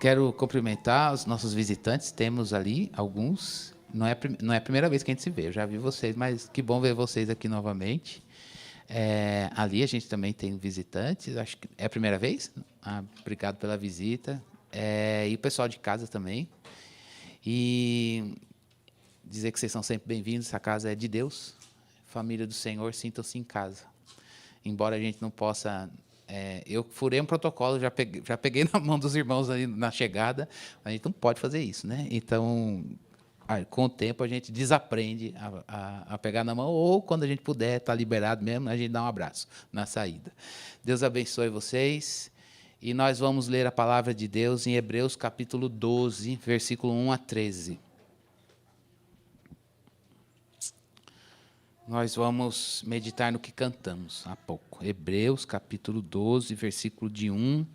Quero cumprimentar os nossos visitantes, temos ali alguns. Não é a primeira vez que a gente se vê, eu já vi vocês, mas que bom ver vocês aqui novamente. Ali a gente também tem visitantes, acho que é a primeira vez. Obrigado pela visita. E o pessoal de casa também. E dizer que vocês são sempre bem-vindos, essa casa é de Deus. Família do Senhor, sintam-se em casa. Embora a gente não possa... eu furei um protocolo, já peguei na mão dos irmãos ali na chegada, a gente não pode fazer isso, né? Então, com o tempo, a gente desaprende a pegar na mão, ou quando a gente puder, está liberado mesmo, a gente dá um abraço na saída. Deus abençoe vocês, e nós vamos ler a palavra de Deus em Hebreus, capítulo 12, versículo 1 a 13. Nós vamos meditar no que cantamos há pouco. Hebreus, capítulo 12, versículo de 1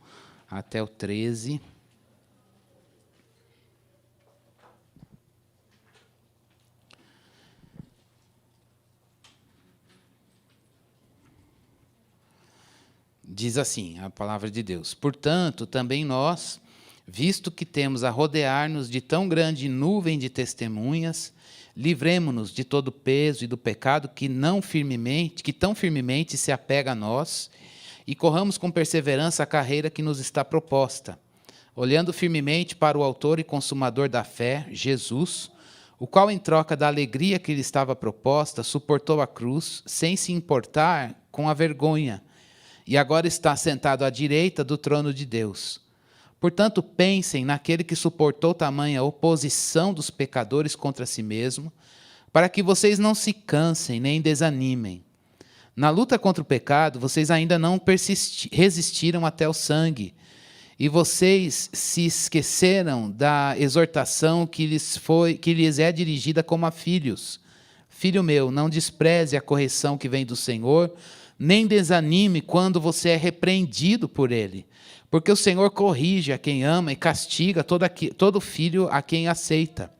até o 13. Diz assim a palavra de Deus: portanto, também nós, visto que temos a rodear-nos de tão grande nuvem de testemunhas, livremo-nos de todo o peso e do pecado que tão firmemente se apega a nós, e corramos com perseverança a carreira que nos está proposta, olhando firmemente para o autor e consumador da fé, Jesus, o qual, em troca da alegria que lhe estava proposta, suportou a cruz, sem se importar com a vergonha, e agora está sentado à direita do trono de Deus. Portanto, pensem naquele que suportou tamanha oposição dos pecadores contra si mesmo, para que vocês não se cansem nem desanimem. Na luta contra o pecado, vocês ainda não resistiram até o sangue, e vocês se esqueceram da exortação que lhes é dirigida como a filhos. Filho meu, não despreze a correção que vem do Senhor, nem desanime quando você é repreendido por Ele. Porque o Senhor corrige a quem ama e castiga todo filho a quem aceita.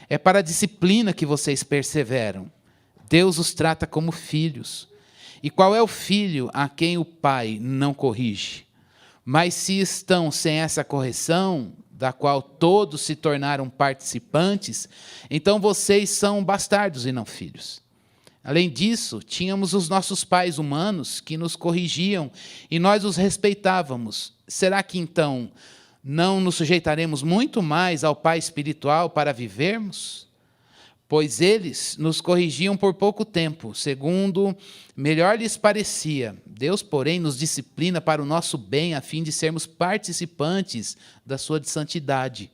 É para a disciplina que vocês perseveram. Deus os trata como filhos. E qual é o filho a quem o pai não corrige? Mas se estão sem essa correção, da qual todos se tornaram participantes, então vocês são bastardos e não filhos. Além disso, tínhamos os nossos pais humanos que nos corrigiam e nós os respeitávamos. Será que, então, não nos sujeitaremos muito mais ao Pai espiritual para vivermos? Pois eles nos corrigiam por pouco tempo, segundo melhor lhes parecia. Deus, porém, nos disciplina para o nosso bem, a fim de sermos participantes da sua santidade.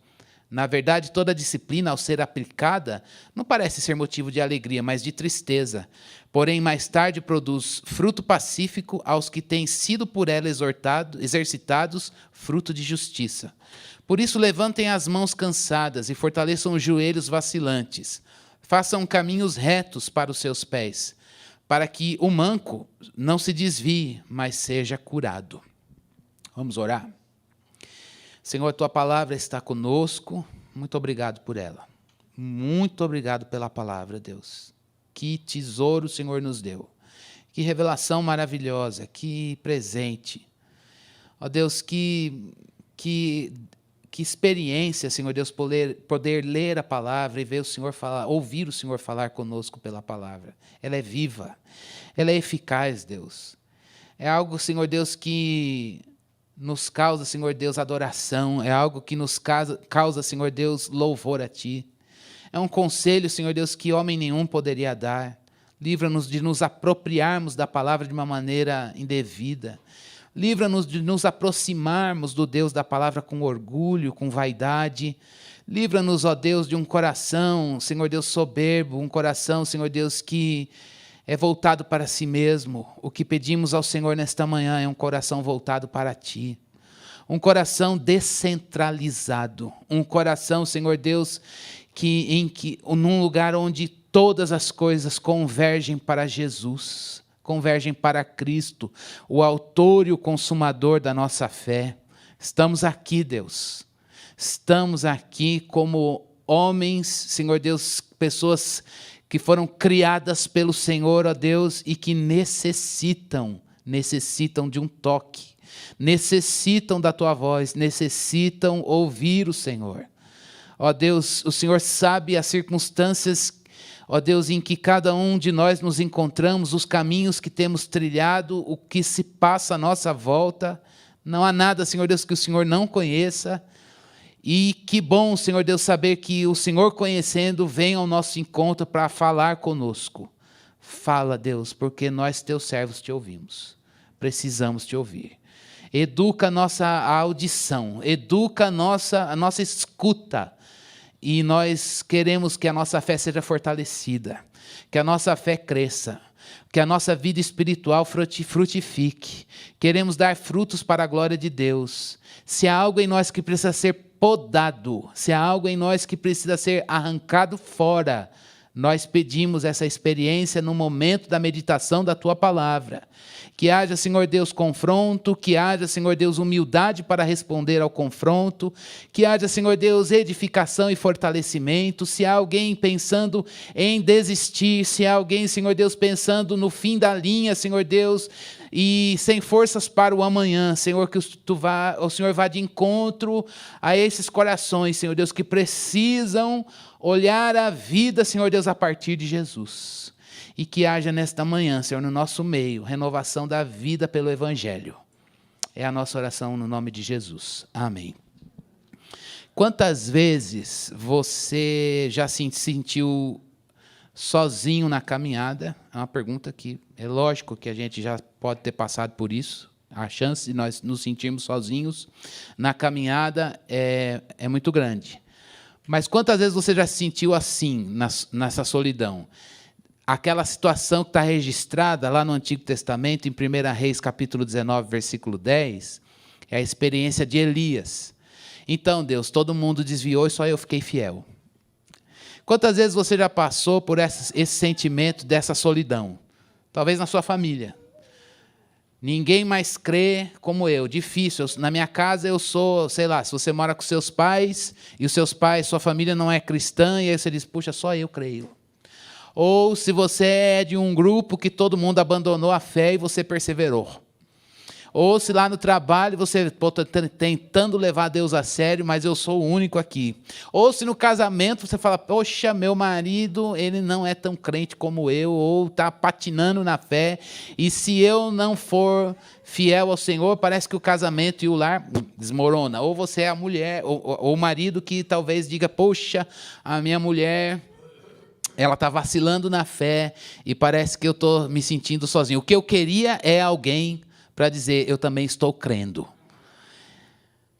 Na verdade, toda disciplina, ao ser aplicada, não parece ser motivo de alegria, mas de tristeza. Porém, mais tarde produz fruto pacífico aos que têm sido por ela exercitados, fruto de justiça. Por isso, levantem as mãos cansadas e fortaleçam os joelhos vacilantes. Façam caminhos retos para os seus pés, para que o manco não se desvie, mas seja curado. Vamos orar? Senhor, Tua palavra está conosco, muito obrigado por ela. Muito obrigado pela palavra, Deus. Que tesouro o Senhor nos deu. Que revelação maravilhosa, que presente. Ó Deus, que experiência, Senhor Deus, poder ler a palavra e ver o Senhor falar, ouvir o Senhor falar conosco pela palavra. Ela é viva, ela é eficaz, Deus. É algo, Senhor Deus, que nos causa, Senhor Deus, adoração, é algo que nos causa, Senhor Deus, louvor a Ti. É um conselho, Senhor Deus, que homem nenhum poderia dar. Livra-nos de nos apropriarmos da palavra de uma maneira indevida. Livra-nos de nos aproximarmos do Deus da palavra com orgulho, com vaidade. Livra-nos, ó Deus, de um coração, Senhor Deus, soberbo, um coração, Senhor Deus, que é voltado para si mesmo. O que pedimos ao Senhor nesta manhã é um coração voltado para Ti. Um coração descentralizado. Um coração, Senhor Deus, num lugar onde todas as coisas convergem para Jesus, convergem para Cristo, o autor e o consumador da nossa fé. Estamos aqui, Deus. Estamos aqui como homens, Senhor Deus, pessoas que foram criadas pelo Senhor, ó Deus, e que necessitam de um toque, necessitam da tua voz, necessitam ouvir o Senhor. Ó Deus, o Senhor sabe as circunstâncias, ó Deus, em que cada um de nós nos encontramos, os caminhos que temos trilhado, o que se passa à nossa volta. Não há nada, Senhor Deus, que o Senhor não conheça. E que bom, Senhor Deus, saber que o Senhor, conhecendo, vem ao nosso encontro para falar conosco. Fala, Deus, porque nós, teus servos, te ouvimos. Precisamos te ouvir. Educa a nossa audição, educa a nossa escuta. E nós queremos que a nossa fé seja fortalecida, que a nossa fé cresça, que a nossa vida espiritual frutifique. Queremos dar frutos para a glória de Deus. Se há algo em nós que precisa ser podado, se há algo em nós que precisa ser arrancado fora, nós pedimos essa experiência no momento da meditação da Tua Palavra. Que haja, Senhor Deus, confronto, que haja, Senhor Deus, humildade para responder ao confronto, que haja, Senhor Deus, edificação e fortalecimento. Se há alguém pensando em desistir, se há alguém, Senhor Deus, pensando no fim da linha, Senhor Deus, e sem forças para o amanhã, Senhor, que o Senhor vá de encontro a esses corações, Senhor Deus, que precisam olhar a vida, Senhor Deus, a partir de Jesus. E que haja nesta manhã, Senhor, no nosso meio, renovação da vida pelo Evangelho. É a nossa oração no nome de Jesus. Amém. Quantas vezes você já se sentiu sozinho na caminhada? É uma pergunta que é lógico que a gente já pode ter passado por isso. A chance de nós nos sentirmos sozinhos na caminhada é muito grande. Mas quantas vezes você já se sentiu assim, nessa solidão? Aquela situação que está registrada lá no Antigo Testamento, em 1 Reis, capítulo 19, versículo 10, é a experiência de Elias. Então, Deus, todo mundo desviou e só eu fiquei fiel. Quantas vezes você já passou por esse sentimento dessa solidão? Talvez na sua família. Ninguém mais crê como eu, difícil. Na minha casa eu sou, sei lá, se você mora com seus pais, e os seus pais, sua família não é cristã, e aí você diz, puxa, só eu creio. Ou se você é de um grupo que todo mundo abandonou a fé e você perseverou. Ou se lá no trabalho você está tentando levar Deus a sério, mas eu sou o único aqui. Ou se no casamento você fala, poxa, meu marido, ele não é tão crente como eu, ou está patinando na fé, e se eu não for fiel ao Senhor, parece que o casamento e o lar desmorona. Ou você é a mulher, ou o marido que talvez diga, poxa, a minha mulher, ela está vacilando na fé e parece que eu estou me sentindo sozinho. O que eu queria é alguém para dizer, eu também estou crendo.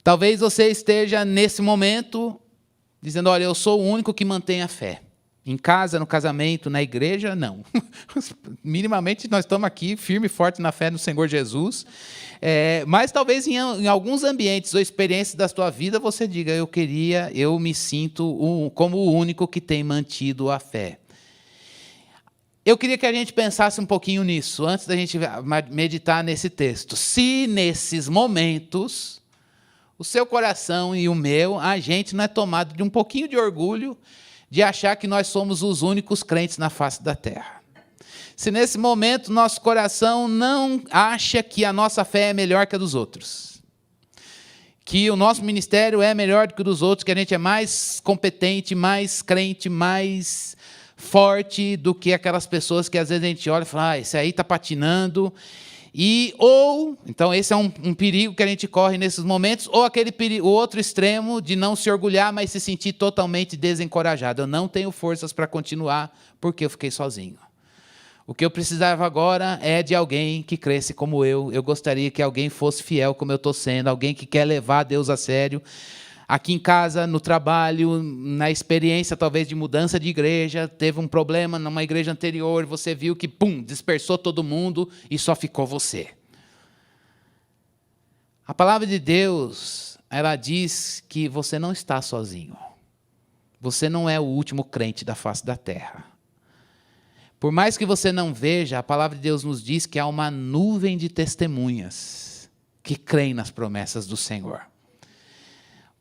Talvez você esteja nesse momento dizendo, olha, eu sou o único que mantém a fé. Em casa, no casamento, na igreja, não. Minimamente nós estamos aqui firme e forte na fé no Senhor Jesus. Mas talvez em alguns ambientes ou experiências da sua vida você diga, eu me sinto como o único que tem mantido a fé. Eu queria que a gente pensasse um pouquinho nisso, antes da gente meditar nesse texto. Se nesses momentos, o seu coração e o meu, a gente não é tomado de um pouquinho de orgulho de achar que nós somos os únicos crentes na face da terra. Se nesse momento nosso coração não acha que a nossa fé é melhor que a dos outros, que o nosso ministério é melhor do que o dos outros, que a gente é mais competente, mais crente, mais forte do que aquelas pessoas que às vezes a gente olha e fala, esse aí está patinando. Então esse é um perigo que a gente corre nesses momentos, ou o outro extremo de não se orgulhar, mas se sentir totalmente desencorajado. Eu não tenho forças para continuar, porque eu fiquei sozinho. O que eu precisava agora é de alguém que cresce como eu. Eu gostaria que alguém fosse fiel como eu estou sendo, alguém que quer levar Deus a sério. Aqui em casa, no trabalho, na experiência talvez de mudança de igreja, teve um problema numa igreja anterior, você viu que, dispersou todo mundo e só ficou você. A palavra de Deus, ela diz que você não está sozinho. Você não é o último crente da face da terra. Por mais que você não veja, a palavra de Deus nos diz que há uma nuvem de testemunhas que creem nas promessas do Senhor.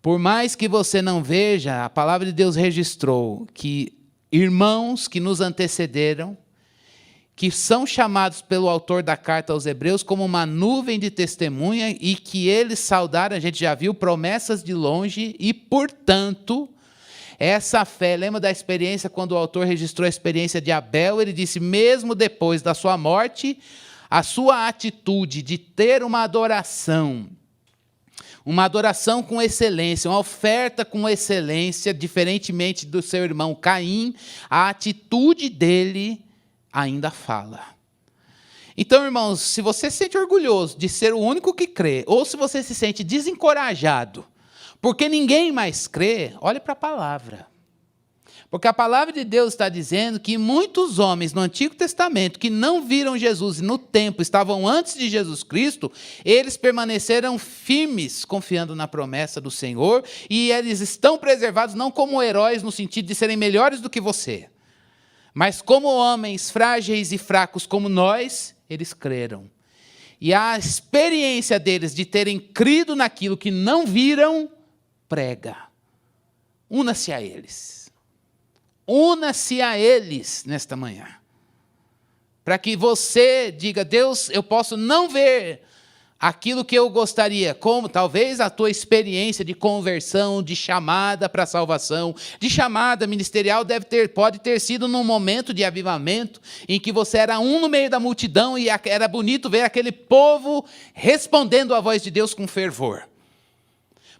Por mais que você não veja, a palavra de Deus registrou que irmãos que nos antecederam, que são chamados pelo autor da carta aos Hebreus como uma nuvem de testemunha e que eles saudaram, a gente já viu, promessas de longe e, portanto, essa fé, lembra da experiência, quando o autor registrou a experiência de Abel, ele disse, mesmo depois da sua morte, a sua atitude de ter uma adoração com excelência, uma oferta com excelência, diferentemente do seu irmão Caim, a atitude dele ainda fala. Então, irmãos, se você se sente orgulhoso de ser o único que crê, ou se você se sente desencorajado, porque ninguém mais crê, olhe para a palavra. Porque a palavra de Deus está dizendo que muitos homens no Antigo Testamento que não viram Jesus e no tempo estavam antes de Jesus Cristo, eles permaneceram firmes, confiando na promessa do Senhor, e eles estão preservados não como heróis no sentido de serem melhores do que você, mas como homens frágeis e fracos como nós, eles creram. E a experiência deles de terem crido naquilo que não viram, prega. Una-se a eles. Una-se a eles nesta manhã. Para que você diga, Deus, eu posso não ver aquilo que eu gostaria, como talvez a tua experiência de conversão, de chamada para a salvação, de chamada ministerial pode ter sido num momento de avivamento, em que você era um no meio da multidão e era bonito ver aquele povo respondendo à voz de Deus com fervor.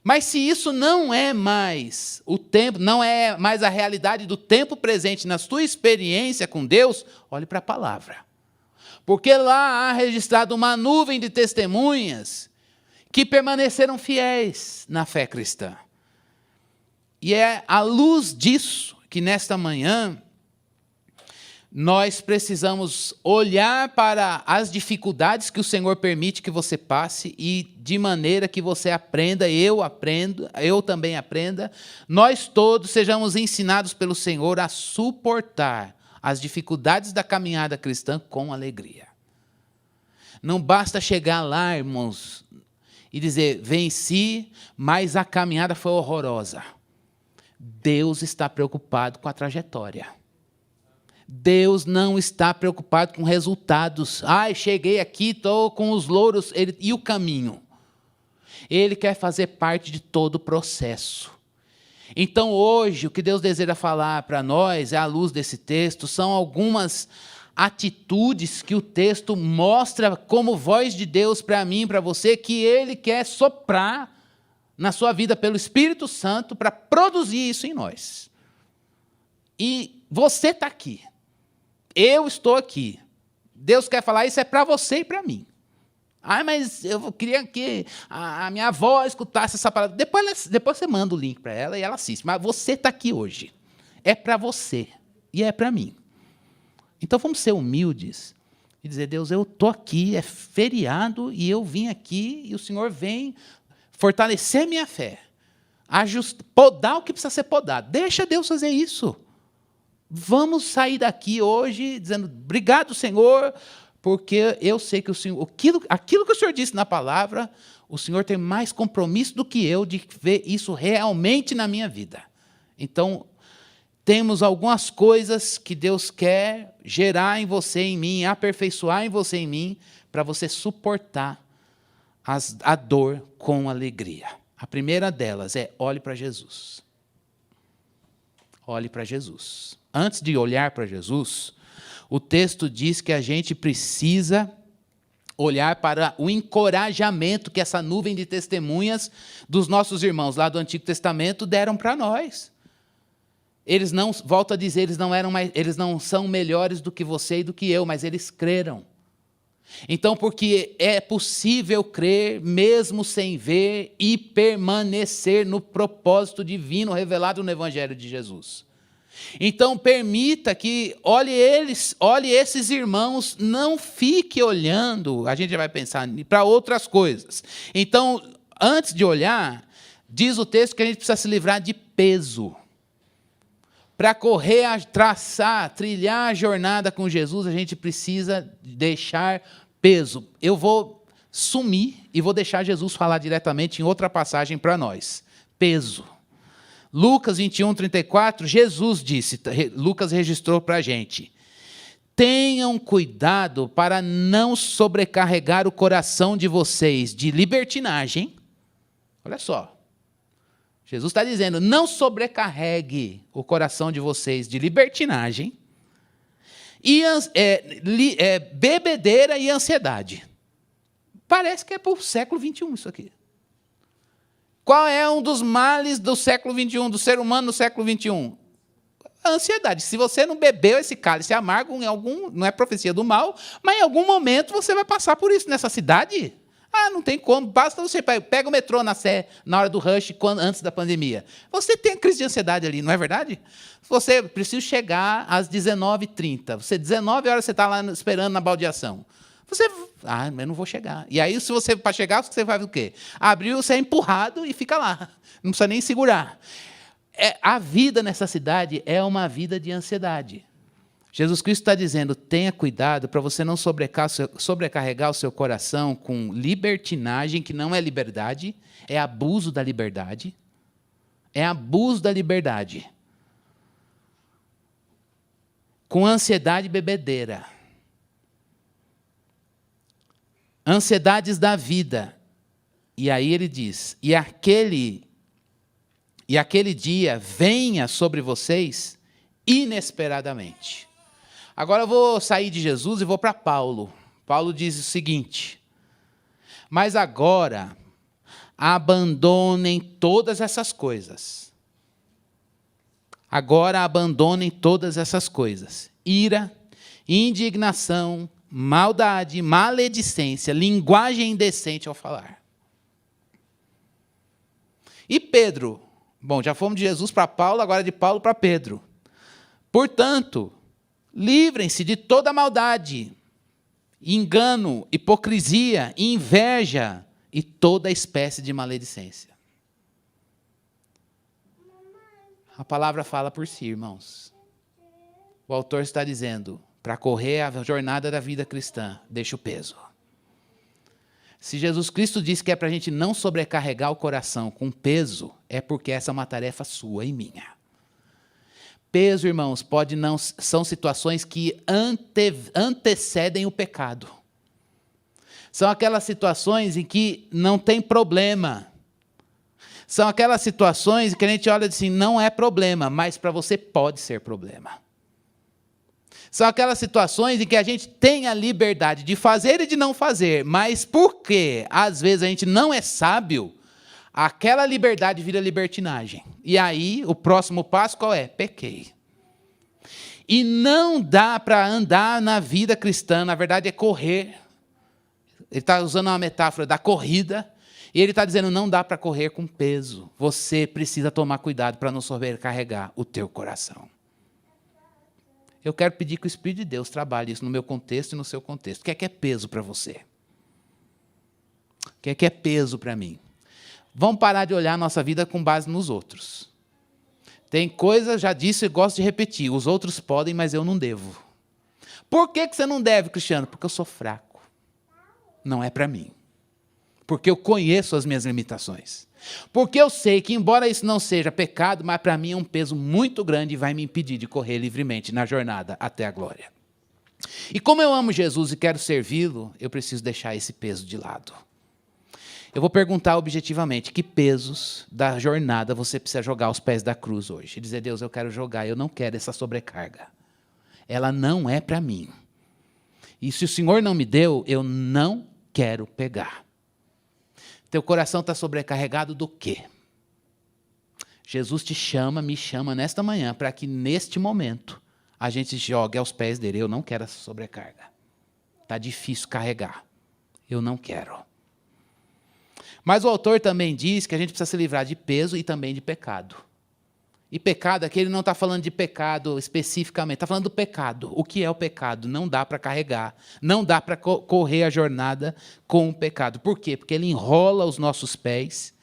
Mas se isso não é mais o tempo, não é mais a realidade do tempo presente na sua experiência com Deus, olhe para a palavra. Porque lá há registrado uma nuvem de testemunhas que permaneceram fiéis na fé cristã. E é à luz disso que nesta manhã nós precisamos olhar para as dificuldades que o Senhor permite que você passe e de maneira que você aprenda, eu também aprenda, nós todos sejamos ensinados pelo Senhor a suportar as dificuldades da caminhada cristã com alegria. Não basta chegar lá, irmãos, e dizer, venci, mas a caminhada foi horrorosa. Deus está preocupado com a trajetória. Deus não está preocupado com resultados. Cheguei aqui, estou com os louros, e o caminho? Ele quer fazer parte de todo o processo. Então, hoje, o que Deus deseja falar para nós, à luz desse texto, são algumas atitudes que o texto mostra como voz de Deus para mim, para você, que Ele quer soprar na sua vida pelo Espírito Santo para produzir isso em nós. E você está aqui. Eu estou aqui. Deus quer falar isso é para você e para mim. Mas eu queria que a minha avó escutasse essa palavra. Depois você manda o link para ela e ela assiste. Mas você está aqui hoje. É para você e é para mim. Então vamos ser humildes e dizer, Deus, eu estou aqui, é feriado, e eu vim aqui e o Senhor vem fortalecer minha fé. Podar o que precisa ser podado. Deixa Deus fazer isso. Vamos sair daqui hoje dizendo, obrigado, Senhor, porque eu sei que o Senhor, aquilo que o Senhor disse na palavra, o Senhor tem mais compromisso do que eu de ver isso realmente na minha vida. Então, temos algumas coisas que Deus quer gerar em você, em mim, aperfeiçoar em você, em mim, para você suportar a dor com alegria. A primeira delas é, olhe para Jesus. Olhe para Jesus. Antes de olhar para Jesus, o texto diz que a gente precisa olhar para o encorajamento que essa nuvem de testemunhas dos nossos irmãos lá do Antigo Testamento deram para nós. Eles não, volto a dizer, eles não são melhores do que você e do que eu, mas eles creram. Então, porque é possível crer mesmo sem ver e permanecer no propósito divino revelado no Evangelho de Jesus. Então, permita que olhe esses irmãos, não fique olhando, a gente vai pensar para outras coisas. Então, antes de olhar, diz o texto que a gente precisa se livrar de peso. Para correr, trilhar a jornada com Jesus, a gente precisa deixar peso. Eu vou sumir e vou deixar Jesus falar diretamente em outra passagem para nós. Peso. Lucas 21, 34, Jesus disse, Lucas registrou para a gente, tenham cuidado para não sobrecarregar o coração de vocês de libertinagem. Olha só. Jesus está dizendo, não sobrecarregue o coração de vocês de libertinagem, e bebedeira e ansiedade. Parece que é para o século XXI isso aqui. Qual é um dos males do século XXI, do ser humano no século XXI? A ansiedade. Se você não bebeu esse cálice amargo, não é profecia do mal, mas em algum momento você vai passar por isso nessa cidade. Não tem como, basta você pega o metrô na Sé, na hora do rush, antes da pandemia. Você tem a crise de ansiedade ali, não é verdade? Você precisa chegar às 19h30. 19 horas você está lá esperando na baldeação. Eu não vou chegar. E aí, se você para chegar, você faz o quê? Abriu, você é empurrado e fica lá. Não precisa nem segurar. A vida nessa cidade é uma vida de ansiedade. Jesus Cristo está dizendo, tenha cuidado para você não sobrecarregar o seu coração com libertinagem, que não é liberdade, é abuso da liberdade. É abuso da liberdade. Com ansiedade e bebedeira. Ansiedades da vida. E aí ele diz, e aquele dia venha sobre vocês inesperadamente. Agora eu vou sair de Jesus e vou para Paulo. Paulo diz o seguinte, mas agora abandonem todas essas coisas. Agora abandonem todas essas coisas. Ira, indignação, maldade, maledicência, linguagem indecente ao falar. E Pedro? Bom, já fomos de Jesus para Paulo, agora de Paulo para Pedro. Portanto, livrem-se de toda maldade, engano, hipocrisia, inveja e toda espécie de maledicência. A palavra fala por si, irmãos. O autor está dizendo, para correr a jornada da vida cristã, deixa o peso. Se Jesus Cristo disse que é para a gente não sobrecarregar o coração com peso, é porque essa é uma tarefa sua e minha. Peso, irmãos, são situações que antecedem o pecado. São aquelas situações em que não tem problema. São aquelas situações em que a gente olha assim, não é problema, mas para você pode ser problema. São aquelas situações em que a gente tem a liberdade de fazer e de não fazer, mas porque às vezes a gente não é sábio, aquela liberdade vira libertinagem. E aí, o próximo passo qual é? Pequei. E não dá para andar na vida cristã, na verdade é correr. Ele está usando uma metáfora da corrida, e ele está dizendo, não dá para correr com peso. Você precisa tomar cuidado para não sobrecarregar o teu coração. Eu quero pedir que o Espírito de Deus trabalhe isso no meu contexto e no seu contexto. O que é peso para você? O que é peso para mim? Vamos parar de olhar a nossa vida com base nos outros. Tem coisas, já disse e gosto de repetir, os outros podem, mas eu não devo. Por que você não deve, Cristiano? Porque eu sou fraco. Não é para mim. Porque eu conheço as minhas limitações. Porque eu sei que, embora isso não seja pecado, mas para mim é um peso muito grande e vai me impedir de correr livremente na jornada até a glória. E como eu amo Jesus e quero servi-lo, eu preciso deixar esse peso de lado. Eu vou perguntar objetivamente, que pesos da jornada você precisa jogar aos pés da cruz hoje? E dizer, Deus, eu quero jogar, eu não quero essa sobrecarga. Ela não é para mim. E se o Senhor não me deu, eu não quero pegar. Teu coração está sobrecarregado do quê? Jesus te chama, me chama nesta manhã, para que neste momento a gente jogue aos pés dele. Eu não quero essa sobrecarga. Está difícil carregar. Eu não quero. Mas o autor também diz que a gente precisa se livrar de peso e também de pecado. E pecado, aqui ele não está falando de pecado especificamente, está falando do pecado. O que é o pecado? Não dá para carregar, não dá para correr a jornada com o pecado. Por quê? Porque ele enrola os nossos pés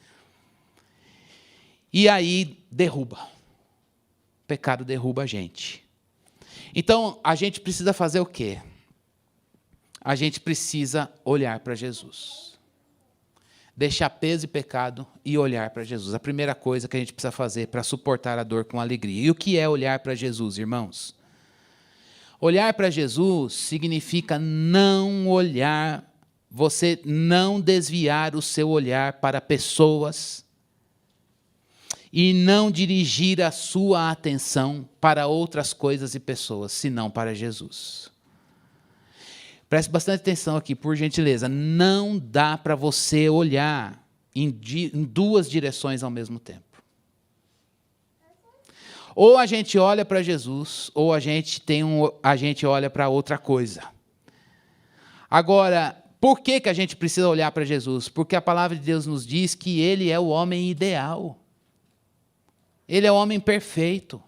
e aí derruba. O pecado derruba a gente. Então, a gente precisa fazer o quê? A gente precisa olhar para Jesus. Deixar peso e pecado e olhar para Jesus. A primeira coisa que a gente precisa fazer para suportar a dor com alegria. E o que é olhar para Jesus, irmãos? Olhar para Jesus significa não olhar, você não desviar o seu olhar para pessoas e não dirigir a sua atenção para outras coisas e pessoas, senão para Jesus. Preste bastante atenção aqui, por gentileza. Não dá para você olhar em duas direções ao mesmo tempo. Ou a gente olha para Jesus, ou a gente olha para outra coisa. Agora, por que a gente precisa olhar para Jesus? Porque a palavra de Deus nos diz que Ele é o homem ideal. Ele é o homem perfeito.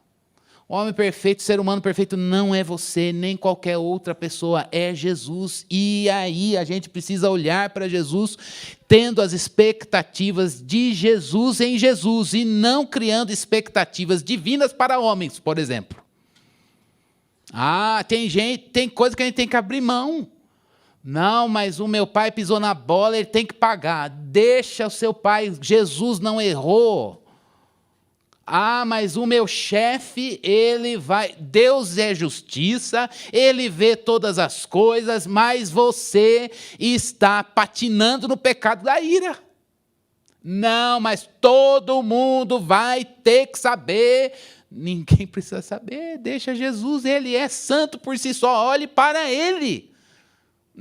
O homem perfeito, o ser humano perfeito não é você, nem qualquer outra pessoa, é Jesus. E aí a gente precisa olhar para Jesus, tendo as expectativas de Jesus em Jesus, e não criando expectativas divinas para homens, por exemplo. Tem coisa que a gente tem que abrir mão. Não, mas o meu pai pisou na bola, ele tem que pagar. Deixa o seu pai, Jesus não errou. Mas o meu chefe, Deus é justiça, ele vê todas as coisas, mas você está patinando no pecado da ira. Não, mas todo mundo vai ter que saber. Ninguém precisa saber, deixa Jesus, ele é santo por si só, olhe para ele.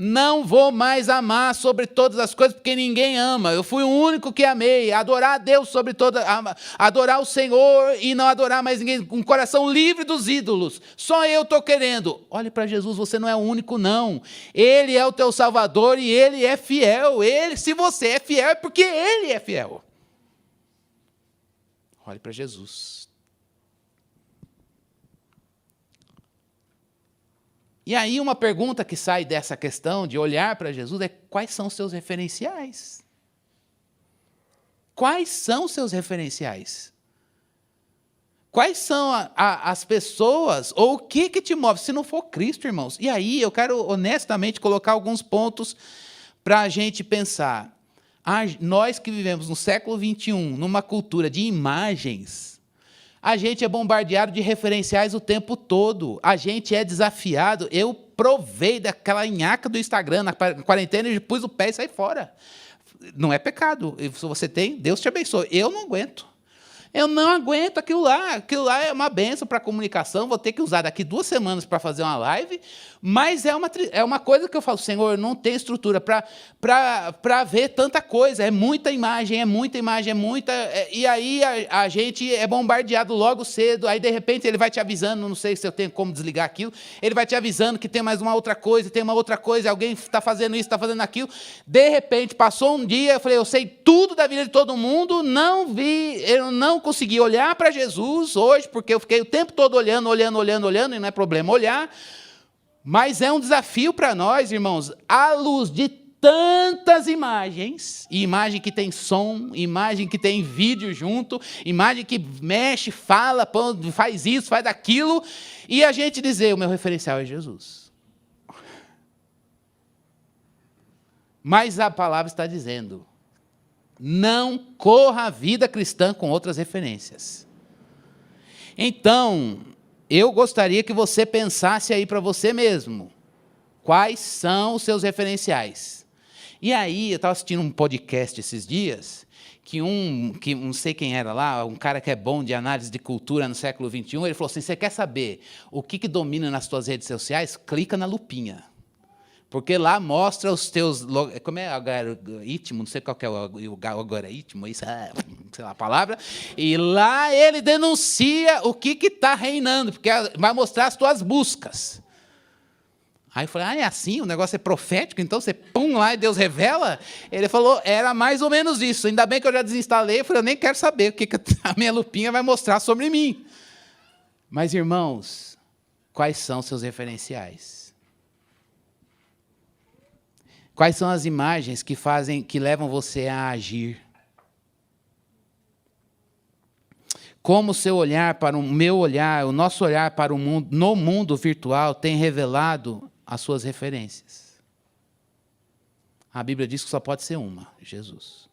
Não vou mais amar sobre todas as coisas, porque ninguém ama. Eu fui o único que amei. Adorar a Deus sobre toda... Adorar o Senhor e não adorar mais ninguém. Um coração livre dos ídolos. Só eu estou querendo. Olhe para Jesus, você não é o único, não. Ele é o teu Salvador e Ele é fiel. Se você é fiel, é porque Ele é fiel. Olhe para Jesus. E aí uma pergunta que sai dessa questão de olhar para Jesus é: quais são os seus referenciais? Quais são os seus referenciais? Quais são as pessoas, ou o que te move, se não for Cristo, irmãos? E aí eu quero honestamente colocar alguns pontos para a gente pensar. Nós que vivemos no século XXI, numa cultura de imagens, a gente é bombardeado de referenciais o tempo todo. A gente é desafiado. Eu provei daquela nhaca do Instagram na quarentena e pus o pé e saí fora. Não é pecado. Se você tem, Deus te abençoe. Eu não aguento. Eu não aguento aquilo lá. Aquilo lá é uma benção para a comunicação. Vou ter que usar daqui 2 semanas para fazer uma live. Mas é uma coisa que eu falo: Senhor, eu não tenho estrutura para ver tanta coisa. É muita imagem, é muita. E aí a gente é bombardeado logo cedo. Aí, de repente, ele vai te avisando. Não sei se eu tenho como desligar aquilo. Ele vai te avisando que tem mais uma outra coisa, tem uma outra coisa. Alguém está fazendo isso, está fazendo aquilo. De repente, passou um dia. Eu falei: eu sei tudo da vida de todo mundo. Eu não consegui olhar para Jesus hoje, porque eu fiquei o tempo todo olhando, e não é problema olhar. Mas é um desafio para nós, irmãos, à luz de tantas imagens, e imagem que tem som, imagem que tem vídeo junto, imagem que mexe, fala, faz isso, faz aquilo, e a gente dizer: o meu referencial é Jesus. Mas a palavra está dizendo: não corra a vida cristã com outras referências. Então, eu gostaria que você pensasse aí para você mesmo: quais são os seus referenciais? E aí, eu estava assistindo um podcast esses dias, que não sei quem era lá, um cara que é bom de análise de cultura no século XXI, ele falou assim: você quer saber o que domina nas suas redes sociais? Clica na lupinha. Porque lá mostra os teus... Como é algoritmo? Não sei qual que é o algoritmo, isso, sei lá a palavra. E lá ele denuncia o que está reinando, porque vai mostrar as tuas buscas. Aí eu falei: é assim? O negócio é profético? Então você pum lá e Deus revela? Ele falou: era mais ou menos isso. Ainda bem que eu já desinstalei. Eu falei: eu nem quero saber o que a minha lupinha vai mostrar sobre mim. Mas, irmãos, quais são os seus referenciais? Quais são as imagens que levam você a agir? Como o seu olhar para o meu olhar, o nosso olhar para o mundo, no mundo virtual, tem revelado as suas referências? A Bíblia diz que só pode ser uma: Jesus.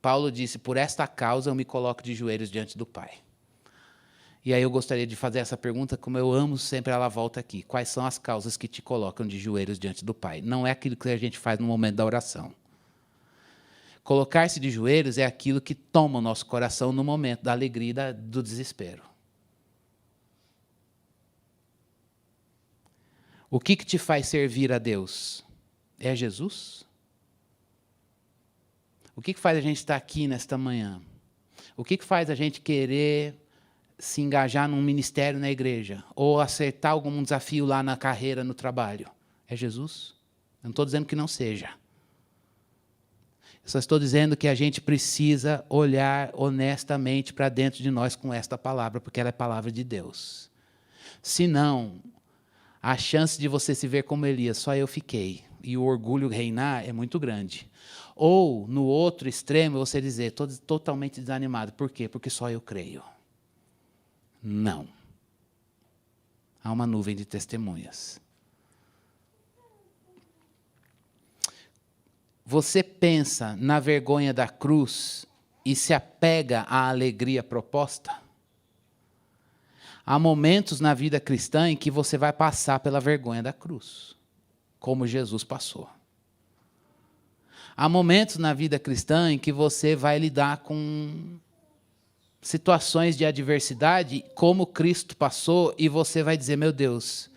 Paulo disse: por esta causa eu me coloco de joelhos diante do Pai. E aí eu gostaria de fazer essa pergunta, como eu amo sempre ela volta aqui. Quais são as causas que te colocam de joelhos diante do Pai? Não é aquilo que a gente faz no momento da oração. Colocar-se de joelhos é aquilo que toma o nosso coração no momento da alegria e do desespero. O que te faz servir a Deus? É Jesus? O que faz a gente estar aqui nesta manhã? O que faz a gente querer se engajar num ministério na igreja? Ou acertar algum desafio lá na carreira, no trabalho? É Jesus? Eu não estou dizendo que não seja. Eu só estou dizendo que a gente precisa olhar honestamente para dentro de nós com esta palavra, porque ela é palavra de Deus. Senão, a chance de você se ver como Elias, só eu fiquei, e o orgulho reinar é muito grande. Ou, no outro extremo, você dizer, estou totalmente desanimado. Por quê? Porque só eu creio. Não. Há uma nuvem de testemunhas. Você pensa na vergonha da cruz e se apega à alegria proposta? Há momentos na vida cristã em que você vai passar pela vergonha da cruz, como Jesus passou. Há momentos na vida cristã em que você vai lidar com situações de adversidade, como Cristo passou, e você vai dizer, meu Deus,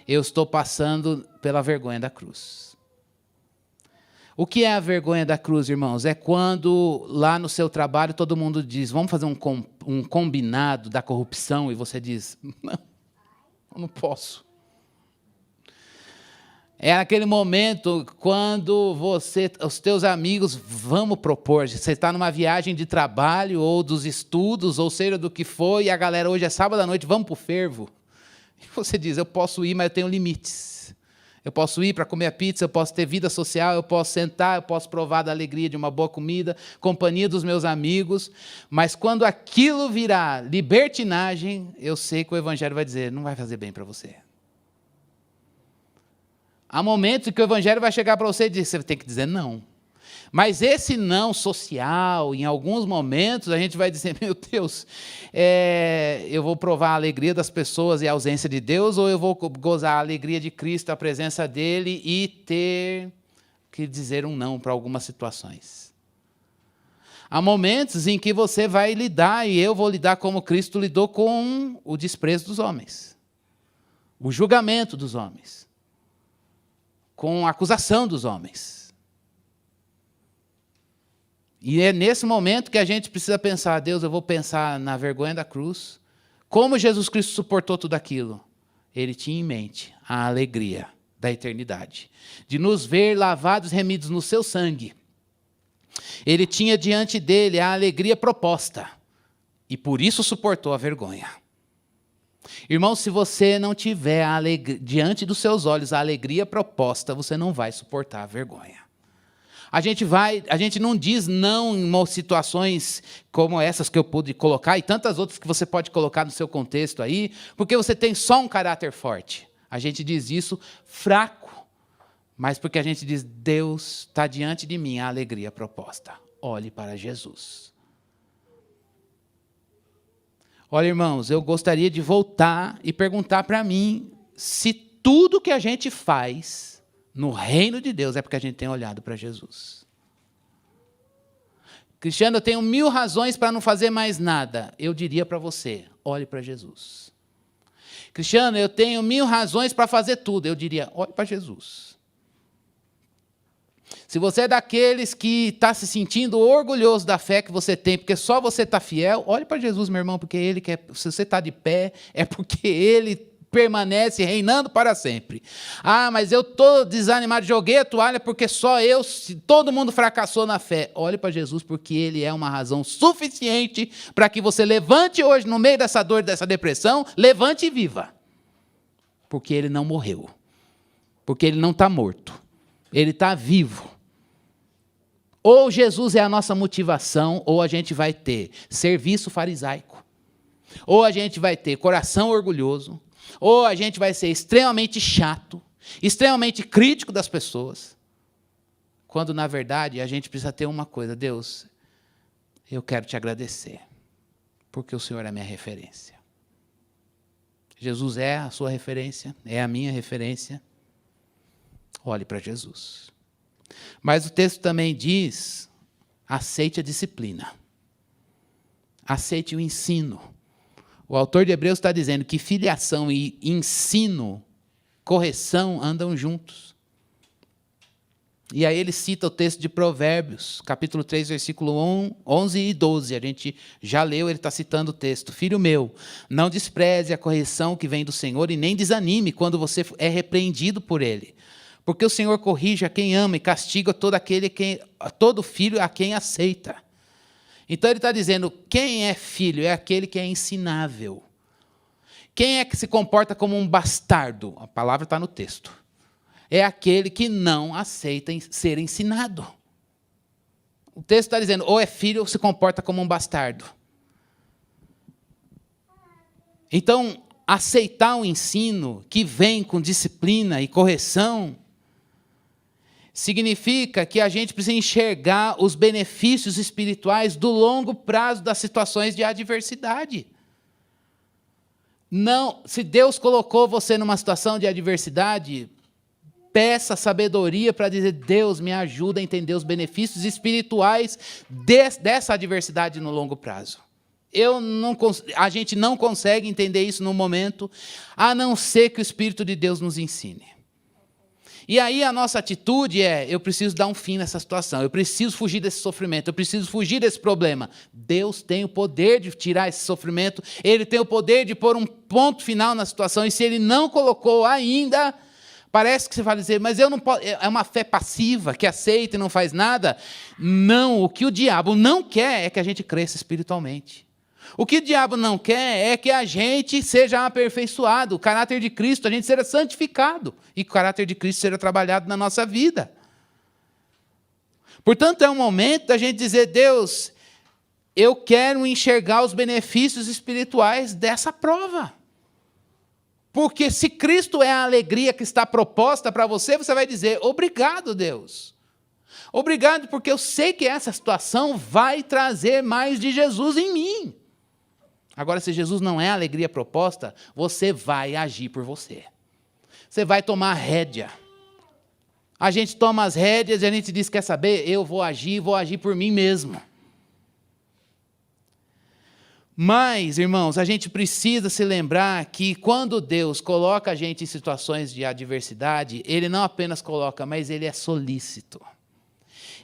eu estou passando pela vergonha da cruz. O que é a vergonha da cruz, irmãos? É quando lá no seu trabalho todo mundo diz, vamos fazer um combinado da corrupção, e você diz, não, eu não posso. É aquele momento quando os teus amigos, vamos propor, você está numa viagem de trabalho, ou dos estudos, ou seja do que for, e a galera, hoje é sábado à noite, vamos para o fervo. E você diz, eu posso ir, mas eu tenho limites. Eu posso ir para comer a pizza, eu posso ter vida social, eu posso sentar, eu posso provar da alegria de uma boa comida, companhia dos meus amigos, mas quando aquilo virar libertinagem, eu sei que o Evangelho vai dizer, não vai fazer bem para você. Há momentos em que o Evangelho vai chegar para você e dizer, você tem que dizer não. Mas esse não social, em alguns momentos, a gente vai dizer, meu Deus, eu vou provar a alegria das pessoas e a ausência de Deus, ou eu vou gozar a alegria de Cristo, a presença dele, e ter que dizer um não para algumas situações. Há momentos em que você vai lidar, e eu vou lidar como Cristo lidou com o desprezo dos homens, o julgamento dos homens, com a acusação dos homens. E é nesse momento que a gente precisa pensar, Deus, eu vou pensar na vergonha da cruz, como Jesus Cristo suportou tudo aquilo. Ele tinha em mente a alegria da eternidade, de nos ver lavados e remidos no seu sangue. Ele tinha diante dele a alegria proposta, e por isso suportou a vergonha. Irmão, se você não tiver diante dos seus olhos a alegria proposta, você não vai suportar a vergonha. A gente não diz não em situações como essas que eu pude colocar, e tantas outras que você pode colocar no seu contexto aí, porque você tem só um caráter forte. A gente diz isso fraco, mas porque a gente diz, Deus está diante de mim, a alegria proposta. Olhe para Jesus. Olha, irmãos, eu gostaria de voltar e perguntar para mim se tudo que a gente faz no reino de Deus é porque a gente tem olhado para Jesus. Cristiano, eu tenho 1000 razões para não fazer mais nada. Eu diria para você, olhe para Jesus. Cristiano, eu tenho 1000 razões para fazer tudo. Eu diria, olhe para Jesus. Se você é daqueles que está se sentindo orgulhoso da fé que você tem, porque só você está fiel, olhe para Jesus, meu irmão, porque Ele quer. Se você está de pé, é porque Ele permanece reinando para sempre. Ah, mas eu estou desanimado, joguei a toalha porque só eu, todo mundo fracassou na fé. Olhe para Jesus, porque Ele é uma razão suficiente para que você levante hoje, no meio dessa dor, dessa depressão, levante e viva. Porque Ele não morreu. Porque Ele não está morto. Ele está vivo. Ou Jesus é a nossa motivação, ou a gente vai ter serviço farisaico. Ou a gente vai ter coração orgulhoso. Ou a gente vai ser extremamente chato, extremamente crítico das pessoas, quando, na verdade, a gente precisa ter uma coisa, Deus, eu quero te agradecer, porque o Senhor é a minha referência. Jesus é a sua referência, é a minha referência. Olhe para Jesus. Mas o texto também diz, aceite a disciplina. Aceite o ensino. O autor de Hebreus está dizendo que filiação e ensino, correção, andam juntos. E aí ele cita o texto de Provérbios, capítulo 3, versículo 11 e 12. A gente já leu, ele está citando o texto. Filho meu, não despreze a correção que vem do Senhor e nem desanime quando você é repreendido por ele. Porque o Senhor corrige a quem ama e castiga todo filho a quem aceita. Então ele está dizendo, quem é filho é aquele que é ensinável. Quem é que se comporta como um bastardo? A palavra está no texto. É aquele que não aceita ser ensinado. O texto está dizendo, ou é filho ou se comporta como um bastardo. Então, aceitar o ensino que vem com disciplina e correção significa que a gente precisa enxergar os benefícios espirituais do longo prazo das situações de adversidade. Não, se Deus colocou você numa situação de adversidade, peça sabedoria para dizer, Deus, me ajuda a entender os benefícios espirituais dessa adversidade no longo prazo. A gente não consegue entender isso no momento, a não ser que o Espírito de Deus nos ensine. E aí a nossa atitude é, eu preciso dar um fim nessa situação, eu preciso fugir desse sofrimento, eu preciso fugir desse problema. Deus tem o poder de tirar esse sofrimento, Ele tem o poder de pôr um ponto final na situação, e se Ele não colocou ainda, parece que você vai dizer, mas eu não posso, é uma fé passiva, que aceita e não faz nada. Não, o que o diabo não quer é que a gente cresça espiritualmente. O que o diabo não quer é que a gente seja aperfeiçoado, o caráter de Cristo, a gente seja santificado, e que o caráter de Cristo seja trabalhado na nossa vida. Portanto, é um momento da gente dizer, Deus, eu quero enxergar os benefícios espirituais dessa prova. Porque se Cristo é a alegria que está proposta para você, você vai dizer, obrigado, Deus. Obrigado, porque eu sei que essa situação vai trazer mais de Jesus em mim. Agora, se Jesus não é a alegria proposta, você vai agir por você. Você vai tomar a rédea. A gente toma as rédeas e a gente diz, quer saber? Eu vou agir por mim mesmo. Mas, irmãos, a gente precisa se lembrar que quando Deus coloca a gente em situações de adversidade, Ele não apenas coloca, mas Ele é solícito.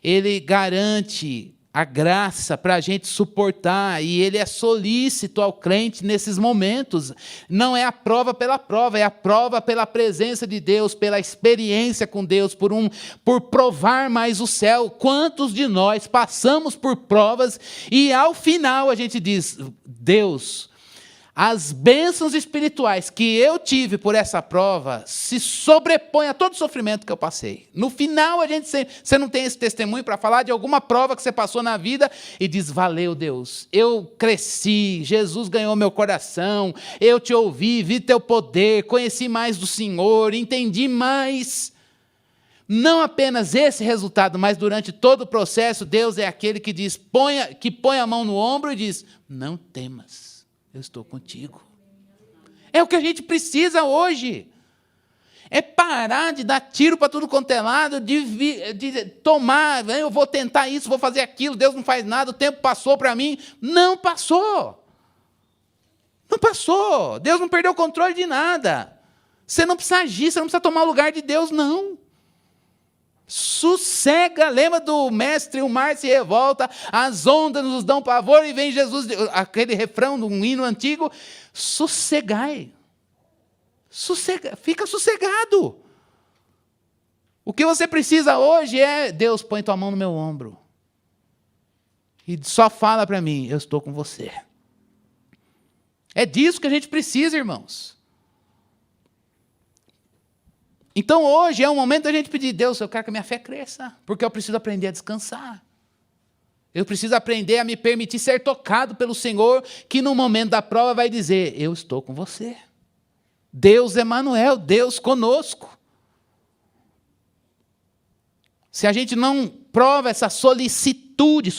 Ele garante a graça para a gente suportar, e Ele é solícito ao crente nesses momentos. Não é a prova pela prova, é a prova pela presença de Deus, pela experiência com Deus, por provar mais o céu. Quantos de nós passamos por provas e ao final a gente diz, Deus, as bênçãos espirituais que eu tive por essa prova se sobrepõem a todo o sofrimento que eu passei. No final, você não tem esse testemunho para falar de alguma prova que você passou na vida e diz, valeu, Deus, eu cresci, Jesus ganhou meu coração, eu te ouvi, vi teu poder, conheci mais do Senhor, entendi mais. Não apenas esse resultado, mas durante todo o processo, Deus é aquele que diz, que põe a mão no ombro e diz, não temas. Eu estou contigo. É o que a gente precisa hoje. É parar de dar tiro para tudo quanto é lado, de tomar, eu vou tentar isso, vou fazer aquilo, Deus não faz nada, o tempo passou para mim. Não passou. Não passou. Deus não perdeu o controle de nada. Você não precisa agir, você não precisa tomar o lugar de Deus, não. Sossega, lembra do mestre, o mar se revolta, as ondas nos dão pavor e vem Jesus, aquele refrão de um hino antigo, sossegai, fica sossegado. O que você precisa hoje é, Deus, põe tua mão no meu ombro e só fala para mim, eu estou com você. É disso que a gente precisa, irmãos. Então, hoje é o momento da gente pedir, Deus, eu quero que a minha fé cresça, porque eu preciso aprender a descansar. Eu preciso aprender a me permitir ser tocado pelo Senhor, que no momento da prova vai dizer, eu estou com você. Deus Emanuel, Deus conosco. se a gente não prova essa solicitude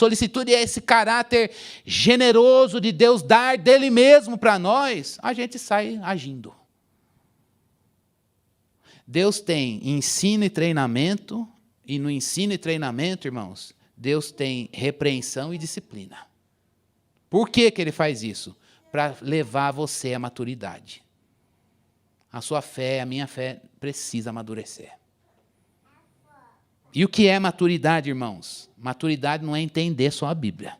é esse caráter generoso de Deus dar dele mesmo para nós, a gente sai agindo. Deus tem ensino e treinamento, e no ensino e treinamento, irmãos, Deus tem repreensão e disciplina. Por que que ele faz isso? Para levar você à maturidade. A sua fé, a minha fé, precisa amadurecer. E o que é maturidade, irmãos? Maturidade não é entender só a Bíblia.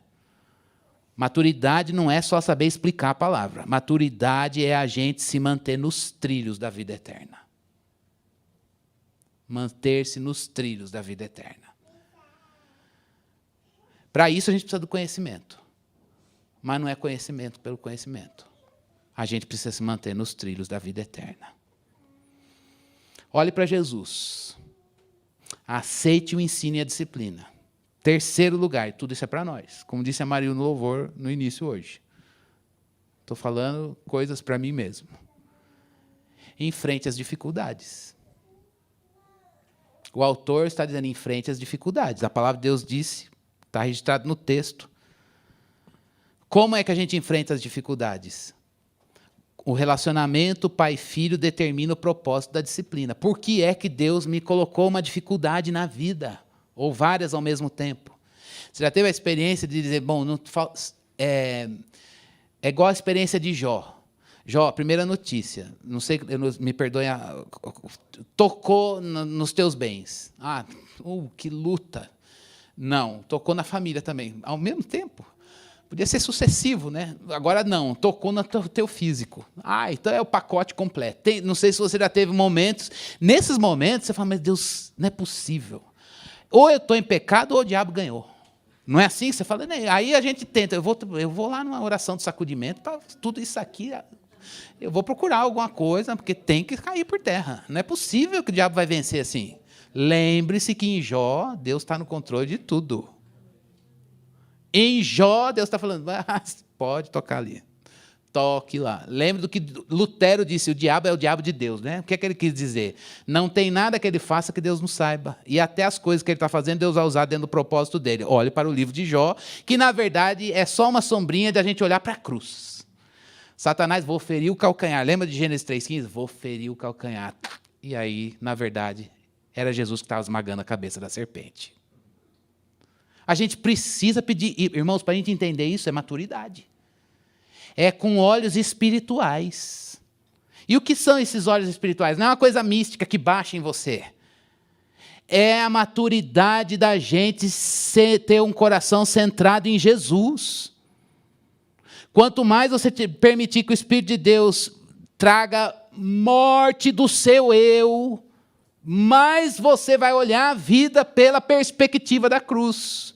Maturidade não é só saber explicar a palavra. Maturidade é a gente se manter nos trilhos da vida eterna. Manter-se nos trilhos da vida eterna. Para isso a gente precisa do conhecimento. Mas não é conhecimento pelo conhecimento. A gente precisa se manter nos trilhos da vida eterna. Olhe para Jesus. Aceite o ensino e a disciplina. Terceiro lugar, tudo isso é para nós. Como disse a Maria no louvor no início hoje. Estou falando coisas para mim mesmo. Enfrente as dificuldades. O autor está dizendo, enfrente as dificuldades. A palavra de Deus disse, está registrado no texto. Como é que a gente enfrenta as dificuldades? O relacionamento pai-filho determina o propósito da disciplina. Por que é que Deus me colocou uma dificuldade na vida? Ou várias ao mesmo tempo? Você já teve a experiência de dizer, bom, é igual a experiência de Jó. Jó, primeira notícia, não sei, me perdoe, tocou nos teus bens. Que luta. Não, tocou na família também, ao mesmo tempo. Podia ser sucessivo, né? Agora não, tocou no teu físico. Então é o pacote completo. Não sei se você já teve momentos, nesses momentos você fala, mas Deus, não é possível. Ou eu estou em pecado ou o diabo ganhou. Não é assim? Você fala, né? Aí a gente tenta, eu vou lá numa oração de sacudimento, para tudo isso aqui, eu vou procurar alguma coisa, porque tem que cair por terra. Não é possível que o diabo vai vencer assim. Lembre-se que em Jó, Deus está no controle de tudo. Em Jó, Deus está falando, pode tocar ali. Toque lá. Lembre do que Lutero disse, o diabo é o diabo de Deus, né? O que é que ele quis dizer? Não tem nada que ele faça que Deus não saiba. E até as coisas que ele está fazendo, Deus vai usar dentro do propósito dele. Olhe para o livro de Jó, que na verdade é só uma sombrinha de a gente olhar para a cruz. Satanás, vou ferir o calcanhar. Lembra de Gênesis 3,15? Vou ferir o calcanhar. E aí, na verdade, era Jesus que estava esmagando a cabeça da serpente. A gente precisa pedir, irmãos, para a gente entender isso, é maturidade. É com olhos espirituais. E o que são esses olhos espirituais? Não é uma coisa mística que baixa em você. É a maturidade da gente ter um coração centrado em Jesus. Quanto mais você permitir que o Espírito de Deus traga morte do seu eu, mais você vai olhar a vida pela perspectiva da cruz.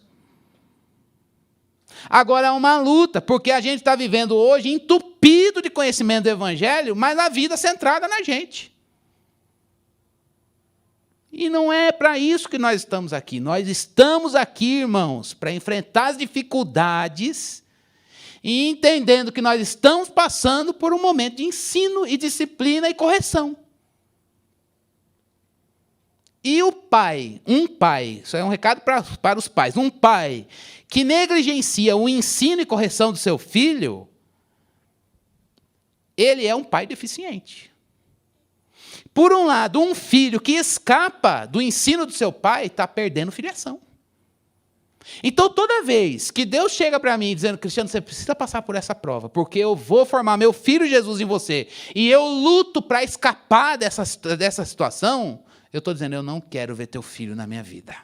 Agora é uma luta, porque a gente está vivendo hoje entupido de conhecimento do Evangelho, mas a vida centrada na gente. E não é para isso que nós estamos aqui. Nós estamos aqui, irmãos, para enfrentar as dificuldades e entendendo que nós estamos passando por um momento de ensino e disciplina e correção. E o pai, isso é um recado para os pais, um pai que negligencia o ensino e correção do seu filho, ele é um pai deficiente. Por um lado, um filho que escapa do ensino do seu pai está perdendo filiação. Então, toda vez que Deus chega para mim dizendo, Cristiano, você precisa passar por essa prova, porque eu vou formar meu filho Jesus em você, e eu luto para escapar dessa situação, eu estou dizendo, eu não quero ver teu filho na minha vida.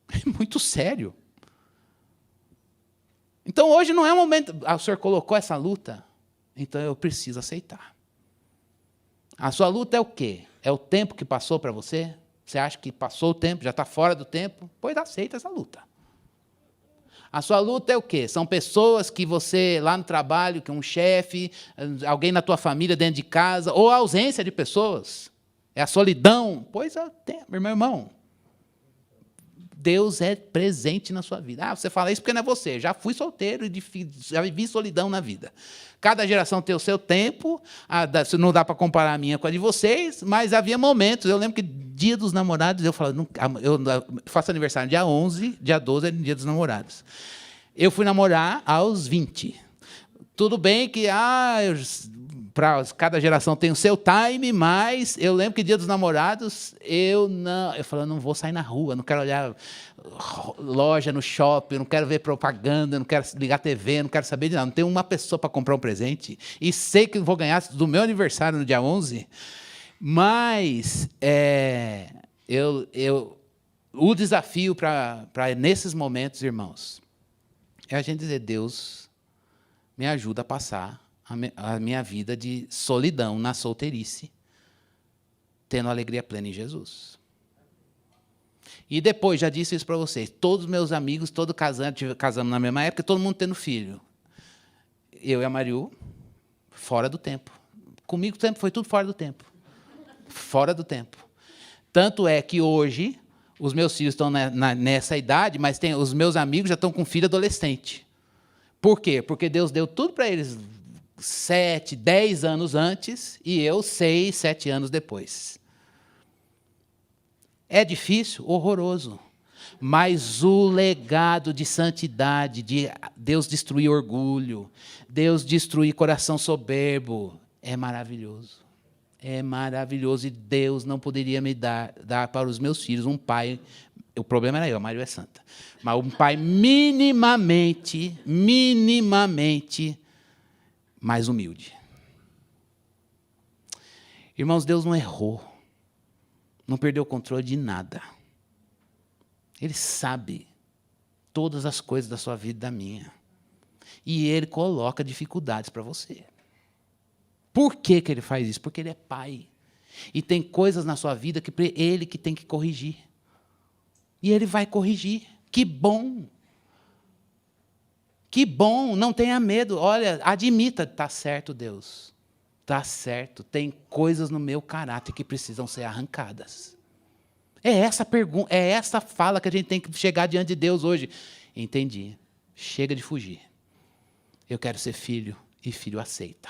É muito sério. Então, hoje não é o momento... o Senhor colocou essa luta, então eu preciso aceitar. A sua luta é o quê? É o tempo que passou para você? Você acha que passou o tempo, já está fora do tempo? Pois aceita essa luta. A sua luta é o quê? São pessoas que você, lá no trabalho, que um chefe, alguém na tua família dentro de casa, ou a ausência de pessoas. É a solidão. Pois é, meu irmão. Deus é presente na sua vida. Você fala isso porque não é você. Já fui solteiro e já vivi solidão na vida. Cada geração tem o seu tempo, não dá para comparar a minha com a de vocês, mas havia momentos. Eu lembro que dia dos namorados, eu falava, eu faço aniversário dia 11, dia 12 é dia dos namorados. Eu fui namorar aos 20. Tudo bem que cada geração tem o seu time, mas eu lembro que dia dos namorados, eu falei, não vou sair na rua, não quero olhar loja no shopping, não quero ver propaganda, não quero ligar TV, não quero saber de nada. Não tenho uma pessoa para comprar um presente e sei que vou ganhar do meu aniversário no dia 11, mas o desafio para nesses momentos, irmãos, é a gente dizer, Deus, me ajuda a passar a minha vida de solidão na solteirice, tendo alegria plena em Jesus. E depois, já disse isso para vocês, todos os meus amigos, todos casamos na mesma época, todo mundo tendo filho. Eu e a Mariu, fora do tempo. Comigo sempre foi tudo fora do tempo. Fora do tempo. Tanto é que hoje, os meus filhos estão nessa idade, mas os meus amigos já estão com filho adolescente. Por quê? Porque Deus deu tudo para eles 7, 10 anos antes e eu 6, 7 anos depois. É difícil? Horroroso. Mas o legado de santidade, de Deus destruir orgulho, Deus destruir coração soberbo, é maravilhoso. É maravilhoso e Deus não poderia me dar para os meus filhos um pai. O problema era eu, a Maria é santa. Mas um pai minimamente mais humilde. Irmãos, Deus não errou. Não perdeu o controle de nada. Ele sabe todas as coisas da sua vida e da minha. E Ele coloca dificuldades para você. Por que Ele faz isso? Porque Ele é Pai. E tem coisas na sua vida que Ele que tem que corrigir. E Ele vai corrigir. Que bom! Que bom! Não tenha medo. Olha, admita, está certo, Deus. Está certo. Tem coisas no meu caráter que precisam ser arrancadas. É essa pergunta, é essa fala que a gente tem que chegar diante de Deus hoje. Entendi. Chega de fugir. Eu quero ser filho e filho aceita.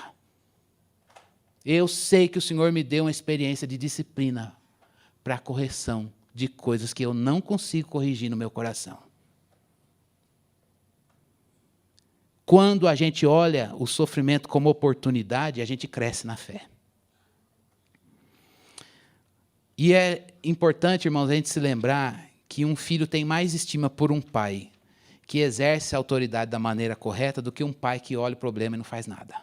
Eu sei que o Senhor me deu uma experiência de disciplina para a correção de coisas que eu não consigo corrigir no meu coração. Quando a gente olha o sofrimento como oportunidade, a gente cresce na fé. E é importante, irmãos, a gente se lembrar que um filho tem mais estima por um pai que exerce a autoridade da maneira correta do que um pai que olha o problema e não faz nada.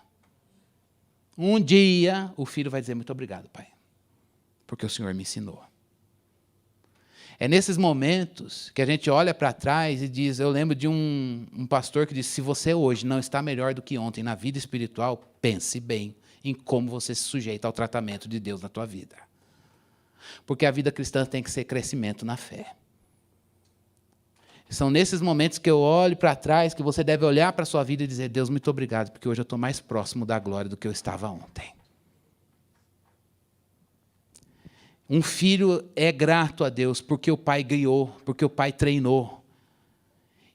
Um dia, o filho vai dizer, muito obrigado, pai, porque o Senhor me ensinou. É nesses momentos que a gente olha para trás e diz, eu lembro de um pastor que disse, se você hoje não está melhor do que ontem na vida espiritual, pense bem em como você se sujeita ao tratamento de Deus na tua vida. Porque a vida cristã tem que ser crescimento na fé. São nesses momentos que eu olho para trás que você deve olhar para a sua vida e dizer, Deus, muito obrigado, porque hoje eu estou mais próximo da glória do que eu estava ontem. Um filho é grato a Deus porque o pai guiou, porque o pai treinou.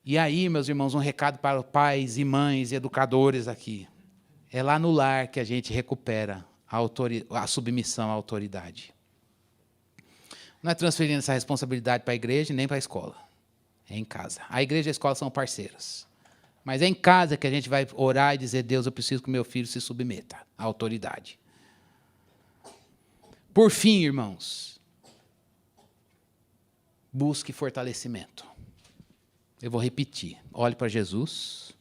E aí, meus irmãos, um recado para pais e mães e educadores aqui. É lá no lar que a gente recupera a submissão à autoridade. Não é transferindo essa responsabilidade para a igreja nem para a escola. É em casa. A igreja e a escola são parceiros. Mas é em casa que a gente vai orar e dizer, Deus, eu preciso que o meu filho se submeta à autoridade. Por fim, irmãos, busque fortalecimento. Eu vou repetir. Olhe para Jesus.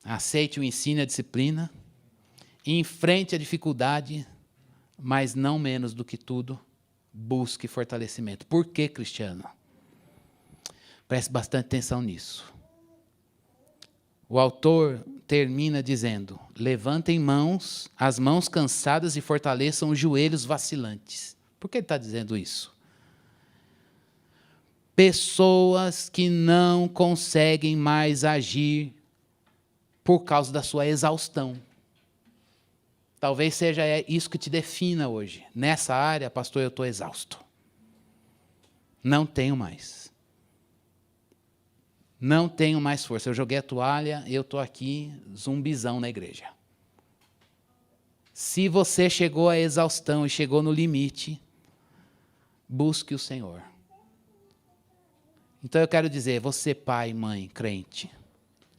Aceite o ensino e a disciplina. Enfrente a dificuldade, mas não menos do que tudo, busque fortalecimento. Por que, Cristiano? Preste bastante atenção nisso. O autor termina dizendo, levantem as mãos cansadas e fortaleçam os joelhos vacilantes. Por que ele está dizendo isso? Pessoas que não conseguem mais agir por causa da sua exaustão. Talvez seja isso que te defina hoje. Nessa área, pastor, eu estou exausto. Não tenho mais. Não tenho mais força. Eu joguei a toalha, eu estou aqui, zumbizão na igreja. Se você chegou à exaustão e chegou no limite, busque o Senhor. Então eu quero dizer, você pai, mãe, crente,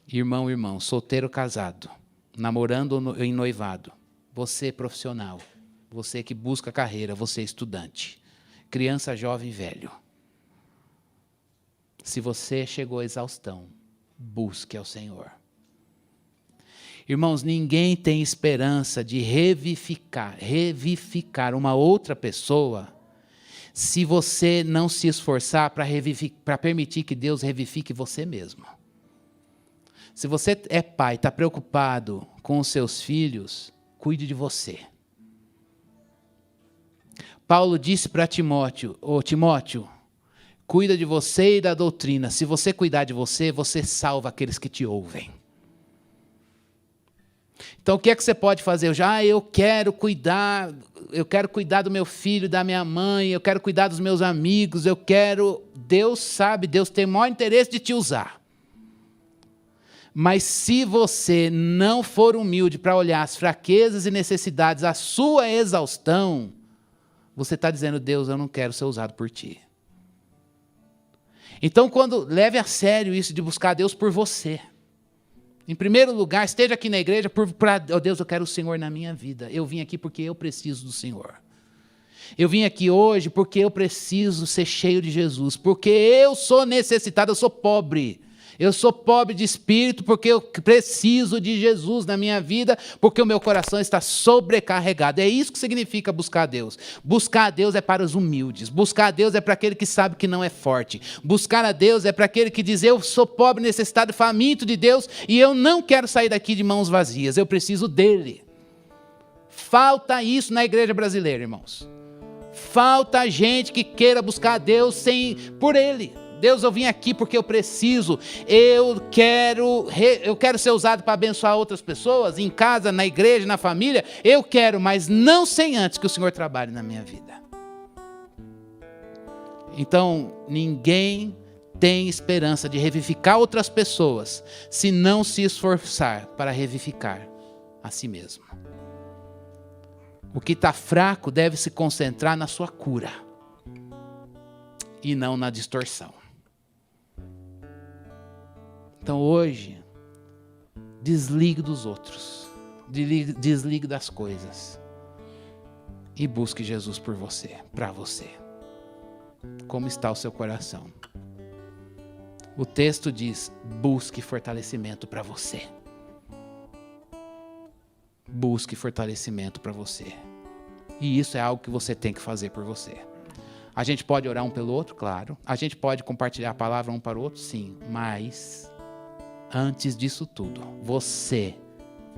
irmão, solteiro, casado, namorando ou em noivado, você profissional, você que busca carreira, você estudante, criança, jovem, velho. Se você chegou à exaustão, busque ao Senhor. Irmãos, ninguém tem esperança de revivificar uma outra pessoa se você não se esforçar para permitir que Deus revivifique você mesmo. Se você é pai, está preocupado com os seus filhos, cuide de você. Paulo disse para Timóteo, Timóteo, cuida de você e da doutrina. Se você cuidar de você, você salva aqueles que te ouvem. Então, o que é que você pode fazer? Eu quero cuidar do meu filho, da minha mãe, eu quero cuidar dos meus amigos, Deus sabe, Deus tem o maior interesse de te usar. Mas se você não for humilde para olhar as fraquezas e necessidades, a sua exaustão, você está dizendo, Deus, eu não quero ser usado por ti. Então, leve a sério isso de buscar Deus por você. Em primeiro lugar, esteja aqui na igreja, Deus, eu quero o Senhor na minha vida. Eu vim aqui porque eu preciso do Senhor. Eu vim aqui hoje porque eu preciso ser cheio de Jesus, porque eu sou necessitado, eu sou pobre. Eu sou pobre de espírito porque eu preciso de Jesus na minha vida, porque o meu coração está sobrecarregado. É isso que significa buscar a Deus. Buscar a Deus é para os humildes. Buscar a Deus é para aquele que sabe que não é forte. Buscar a Deus é para aquele que diz, eu sou pobre, necessitado, faminto de Deus, e eu não quero sair daqui de mãos vazias. Eu preciso dele. Falta isso na igreja brasileira, irmãos. Falta gente que queira buscar a Deus por ele. Deus, eu vim aqui porque eu preciso, eu quero ser usado para abençoar outras pessoas, em casa, na igreja, na família, eu quero, mas não sem antes que o Senhor trabalhe na minha vida. Então, ninguém tem esperança de revivificar outras pessoas, se não se esforçar para revivificar a si mesmo. O que está fraco deve se concentrar na sua cura, e não na distorção. Então hoje, desligue dos outros, desligue das coisas e busque Jesus por você, para você. Como está o seu coração? O texto diz, busque fortalecimento para você. Busque fortalecimento para você. E isso é algo que você tem que fazer por você. A gente pode orar um pelo outro, claro. A gente pode compartilhar a palavra um para o outro, sim. Mas antes disso tudo, você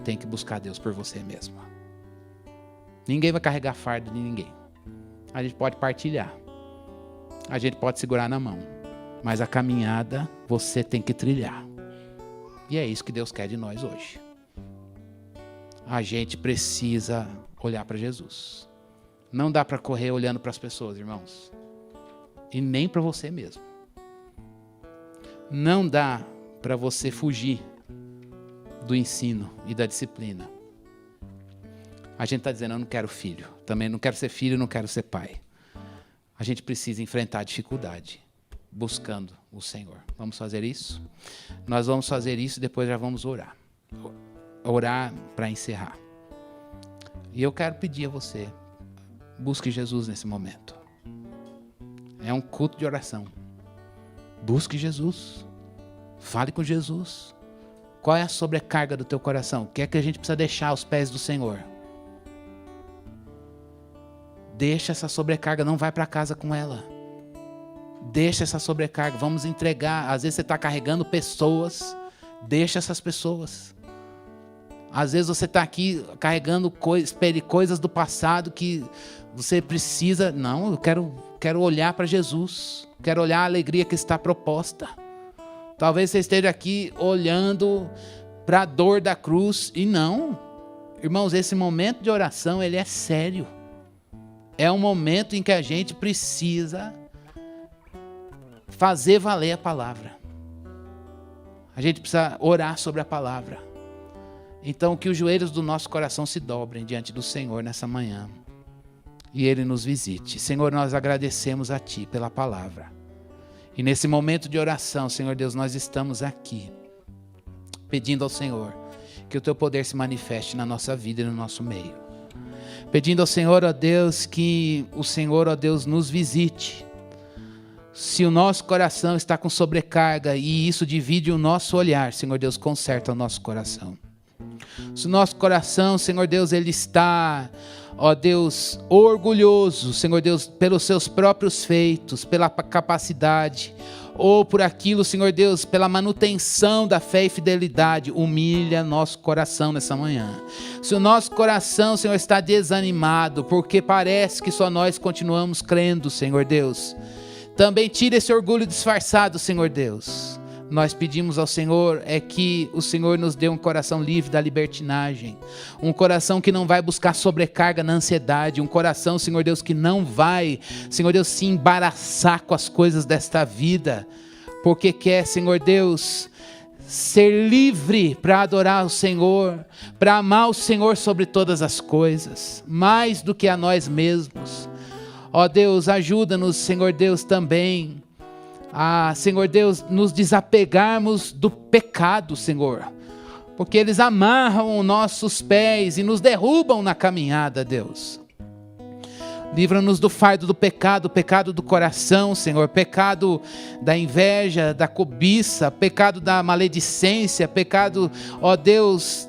tem que buscar Deus por você mesmo. Ninguém vai carregar fardo de ninguém. A gente pode partilhar. A gente pode segurar na mão. Mas a caminhada você tem que trilhar. E é isso que Deus quer de nós hoje. A gente precisa olhar para Jesus. Não dá para correr olhando para as pessoas, irmãos. E nem para você mesmo. Não dá para você fugir do ensino e da disciplina. A gente está dizendo, eu não quero filho. Também não quero ser filho, não quero ser pai. A gente precisa enfrentar a dificuldade, buscando o Senhor. Vamos fazer isso? Nós vamos fazer isso e depois já vamos orar. Orar para encerrar. E eu quero pedir a você, busque Jesus nesse momento. É um culto de oração. Busque Jesus. Fale com Jesus. Qual é a sobrecarga do teu coração? O que é que a gente precisa deixar aos pés do Senhor? Deixa essa sobrecarga, não vai para casa com ela. Deixa essa sobrecarga, vamos entregar. Às vezes você está carregando pessoas, deixa essas pessoas. Às vezes você está aqui carregando coisas do passado que você precisa. Não, eu quero olhar para Jesus, quero olhar a alegria que está proposta. Talvez você esteja aqui olhando para a dor da cruz e não. Irmãos, esse momento de oração, ele é sério. É um momento em que a gente precisa fazer valer a palavra. A gente precisa orar sobre a palavra. Então, que os joelhos do nosso coração se dobrem diante do Senhor nessa manhã. E Ele nos visite. Senhor, nós agradecemos a Ti pela palavra. E nesse momento de oração, Senhor Deus, nós estamos aqui, pedindo ao Senhor que o Teu poder se manifeste na nossa vida e no nosso meio. Pedindo ao Senhor, ó Deus, que o Senhor, ó Deus, nos visite. Se o nosso coração está com sobrecarga e isso divide o nosso olhar, Senhor Deus, conserta o nosso coração. Se o nosso coração, Senhor Deus, ele está, ó Deus, orgulhoso, Senhor Deus, pelos seus próprios feitos, pela capacidade, ou por aquilo, Senhor Deus, pela manutenção da fé e fidelidade, humilha nosso coração nessa manhã. Se o nosso coração, Senhor, está desanimado, porque parece que só nós continuamos crendo, Senhor Deus, também tira esse orgulho disfarçado, Senhor Deus. Nós pedimos ao Senhor que o Senhor nos dê um coração livre da libertinagem, um coração que não vai buscar sobrecarga na ansiedade, um coração, Senhor Deus, que não vai, Senhor Deus, se embaraçar com as coisas desta vida, porque quer, Senhor Deus, ser livre para adorar o Senhor, para amar o Senhor sobre todas as coisas, mais do que a nós mesmos. Ó Deus, ajuda-nos, Senhor Deus, também Senhor Deus, nos desapegarmos do pecado, Senhor, porque eles amarram os nossos pés e nos derrubam na caminhada, Deus. Livra-nos do fardo do pecado, pecado do coração, Senhor, pecado da inveja, da cobiça, pecado da maledicência, pecado, ó Deus,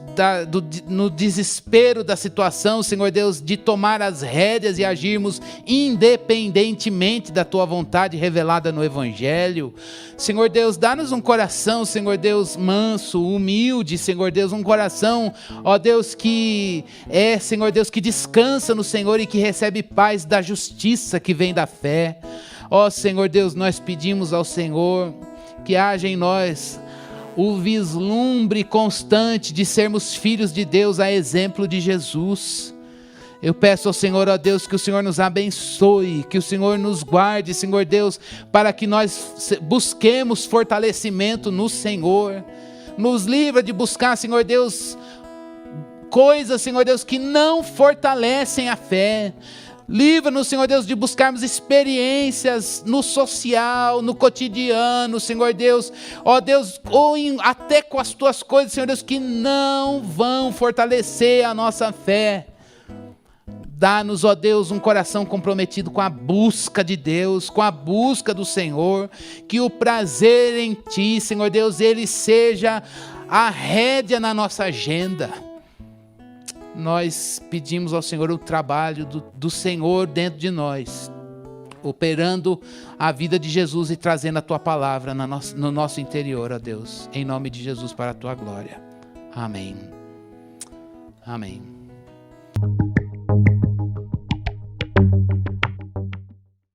no desespero da situação, Senhor Deus, de tomar as rédeas e agirmos independentemente da Tua vontade revelada no Evangelho. Senhor Deus, dá-nos um coração, Senhor Deus, manso, humilde, Senhor Deus, um coração, ó Deus, que Senhor Deus, que descansa no Senhor e que recebe paz da justiça que vem da fé. Ó Senhor Deus, nós pedimos ao Senhor que haja em nós o vislumbre constante de sermos filhos de Deus a exemplo de Jesus. Eu peço ao Senhor, ó Deus, que o Senhor nos abençoe, que o Senhor nos guarde, Senhor Deus, para que nós busquemos fortalecimento no Senhor. Nos livra de buscar, Senhor Deus, coisas, Senhor Deus, que não fortalecem a fé. Livra-nos, Senhor Deus, de buscarmos experiências no social, no cotidiano, Senhor Deus, ó Deus, até com as Tuas coisas, Senhor Deus, que não vão fortalecer a nossa fé. Dá-nos, ó Deus, um coração comprometido com a busca de Deus, com a busca do Senhor, que o prazer em Ti, Senhor Deus, ele seja a rédea na nossa agenda. Nós pedimos ao Senhor o trabalho do Senhor dentro de nós, operando a vida de Jesus e trazendo a Tua palavra no nosso interior, ó Deus, em nome de Jesus, para a Tua glória. Amém. Amém.